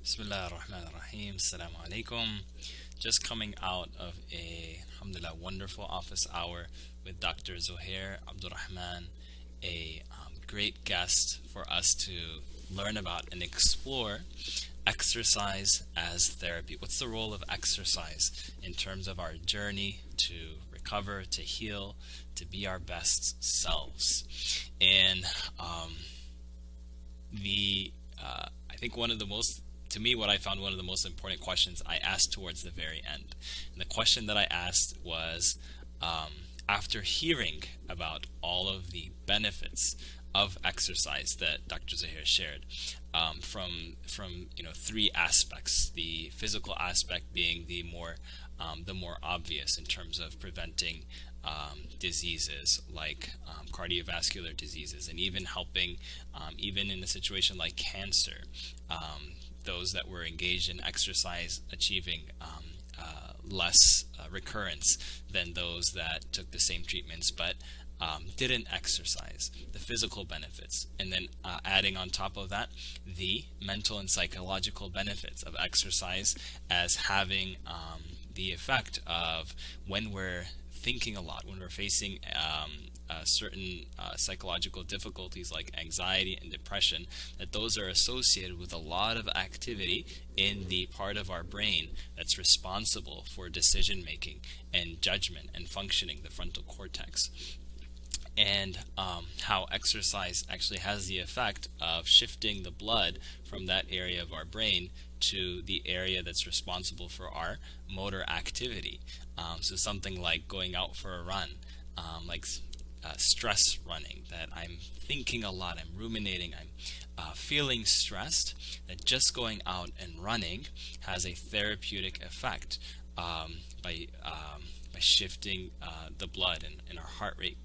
Bismillah ar-Rahman ar-Rahim. Assalamu alaikum. Just coming out of a, alhamdulillah, wonderful office hour with Dr. Zohair Abdul-Rahman, a great guest for us to learn about and explore exercise as therapy. What's the role of exercise in terms of our journey to recover, to heal, to be our best selves? And I think one of the most, to me, what I found one of the most important questions I asked towards the very end. And the question that I asked was, after hearing about all of the benefits of exercise that Dr. Zahir shared, from three aspects, the physical aspect being the more obvious in terms of preventing diseases like cardiovascular diseases, and even helping, even in a situation like cancer, those that were engaged in exercise achieving less recurrence than those that took the same treatments but didn't exercise, the physical benefits, and then adding on top of that the mental and psychological benefits of exercise as having the effect of, when we're thinking a lot, when we're facing certain psychological difficulties like anxiety and depression, that those are associated with a lot of activity in the part of our brain that's responsible for decision making and judgment and functioning, the frontal cortex. And how exercise actually has the effect of shifting the blood from that area of our brain to the area that's responsible for our motor activity. So something like going out for a run, like stress running, that I'm thinking a lot, I'm ruminating, I'm feeling stressed, that just going out and running has a therapeutic effect by shifting the blood, and our heart rate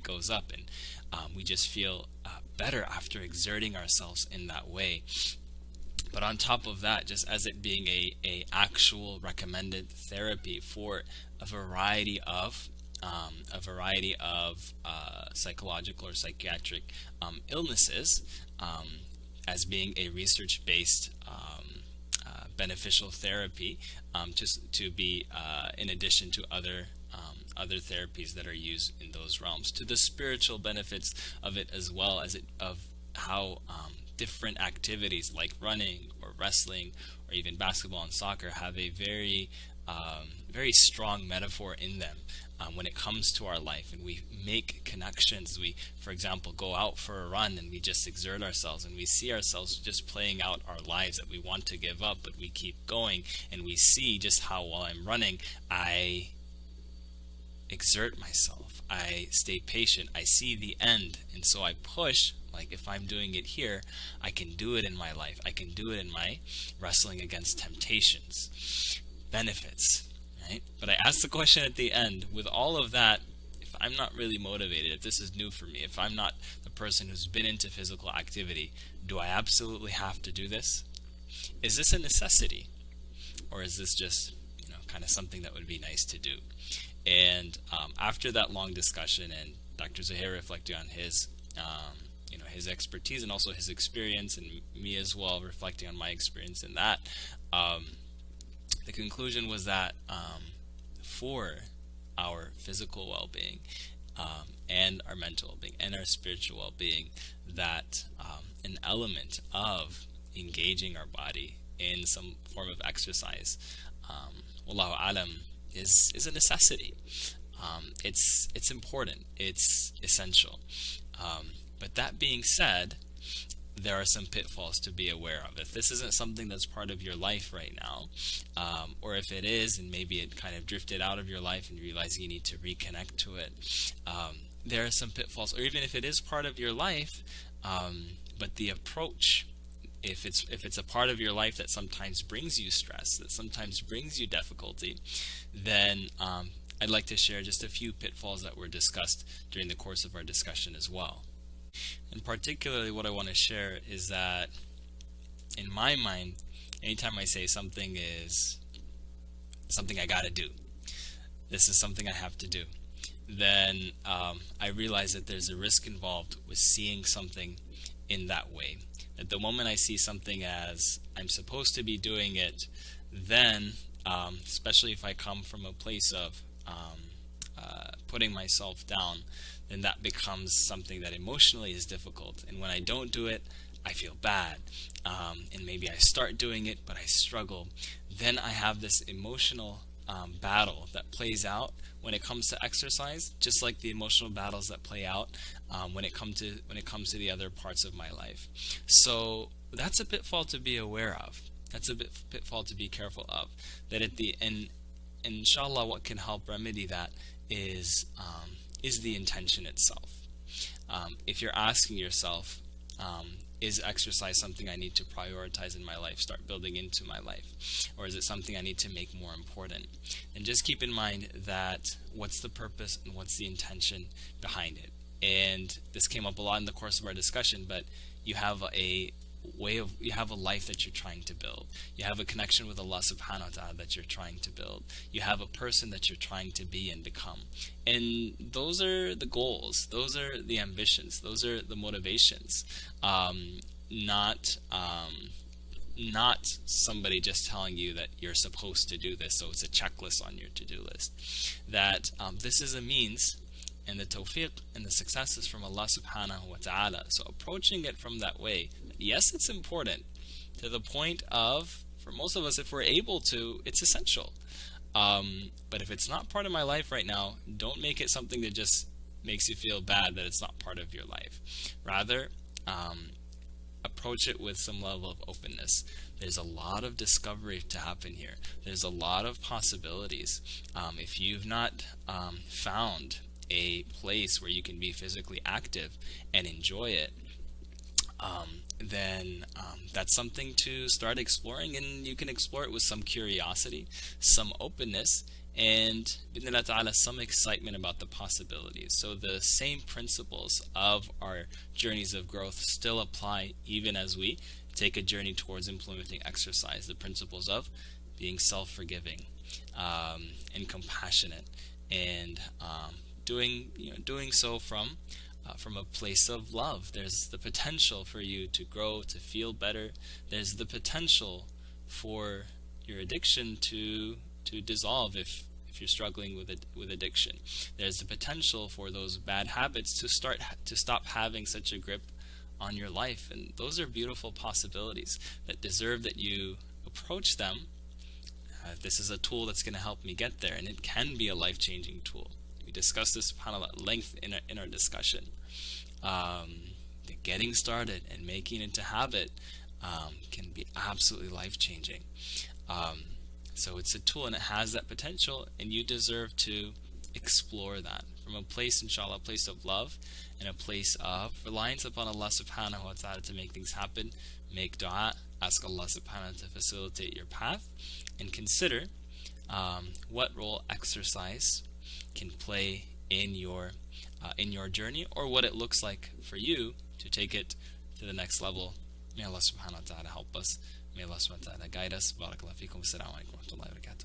goes up, and we just feel better after exerting ourselves in that way. But on top of that, just as it being a actual recommended therapy for a variety of psychological or psychiatric illnesses, as being a research-based beneficial therapy, just to be in addition to other therapies that are used in those realms, to the spiritual benefits of it, as well as of how different activities like running or wrestling or even basketball and soccer have a very strong metaphor in them when it comes to our life, and we make connections. We, for example, go out for a run and we just exert ourselves, and we see ourselves just playing out our lives that we want to give up, but we keep going, and we see just how, while I'm running, I exert myself, I stay patient, I see the end, and so I push. Like, if I'm doing it here, I can do it in my life, I can do it in my wrestling against temptations. Benefits, right? But I asked the question at the end, with all of that, if I'm not really motivated, if this is new for me, if I'm not the person who's been into physical activity, do I absolutely have to do this? Is this a necessity? Or is this just, kind of something that would be nice to do? And after that long discussion, and Dr. Zohair reflecting on his his expertise and also his experience, and me as well reflecting on my experience in that, the conclusion was that for our physical well-being, and our mental well-being and our spiritual well-being, that an element of engaging our body in some form of exercise, wallahu alam, is a necessity. It's important, it's essential. But that being said, there are some pitfalls to be aware of. If this isn't something that's part of your life right now, or if it is and maybe it kind of drifted out of your life and you realize you need to reconnect to it, there are some pitfalls. Or even if it is part of your life, but the approach, if it's a part of your life that sometimes brings you stress, that sometimes brings you difficulty, then I'd like to share just a few pitfalls that were discussed during the course of our discussion as well. And particularly what I want to share is that, in my mind, anytime I say something is something I gotta do, this is something I have to do, then I realize that there's a risk involved with seeing something in that way, At the moment I see something as I'm supposed to be doing it, then, especially if I come from a place of putting myself down, then that becomes something that emotionally is difficult. And when I don't do it, I feel bad. And maybe I start doing it, but I struggle. Then I have this emotional battle that plays out when it comes to exercise, just like the emotional battles that play out when it comes to the other parts of my life. So that's a pitfall to be aware of. That's a pitfall to be careful of. That at the end, inshallah, what can help remedy that is the intention itself. If you're asking yourself, is exercise something I need to prioritize in my life, start building into my life, or is it something I need to make more important? And just keep in mind that what's the purpose and what's the intention behind it. And this came up a lot in the course of our discussion, but you have a life that you're trying to build. You have a connection with Allah subhanahu wa ta'ala that you're trying to build. You have a person that you're trying to be and become. And those are the goals. Those are the ambitions. Those are the motivations. Not somebody just telling you that you're supposed to do this, so it's a checklist on your to-do list. That this is a means, and the tawfiq and the success is from Allah subhanahu wa ta'ala. So approaching it from that way, yes, it's important to the point of, for most of us, if we're able to, it's essential. But if it's not part of my life right now, don't make it something that just makes you feel bad that it's not part of your life. Rather, approach it with some level of openness. There's a lot of discovery to happen here. There's a lot of possibilities. If you've not found a place where you can be physically active and enjoy it, then that's something to start exploring, and you can explore it with some curiosity, some openness, and bidnillah ta'ala, some excitement about the possibilities. So the same principles of our journeys of growth still apply even as we take a journey towards implementing exercise. The principles of being self-forgiving and compassionate, and doing so from a place of love. There's the potential for you to grow, to feel better. There's the potential for your addiction to dissolve if you're struggling with addiction. There's the potential for those bad habits to stop having such a grip on your life. And those are beautiful possibilities that deserve that you approach them. This is a tool that's going to help me get there, and it can be a life-changing tool. We discussed this, subhanAllah, at length in our discussion. Getting started and making it a habit can be absolutely life-changing. So it's a tool, and it has that potential, and you deserve to explore that from a place, inshallah, a place of love and a place of reliance upon Allah subhanahu wa ta'ala to make things happen. Make dua, ask Allah subhanahu wa ta'ala to facilitate your path, and consider what role exercise can play in your journey, or what it looks like for you to take it to the next level. May Allah subhanahu wa ta'ala help us. May Allah subhanahu wa ta'ala guide us. Barakallahu feekum. Assalamu alaikum wa rahmatullahi wa barakatuh.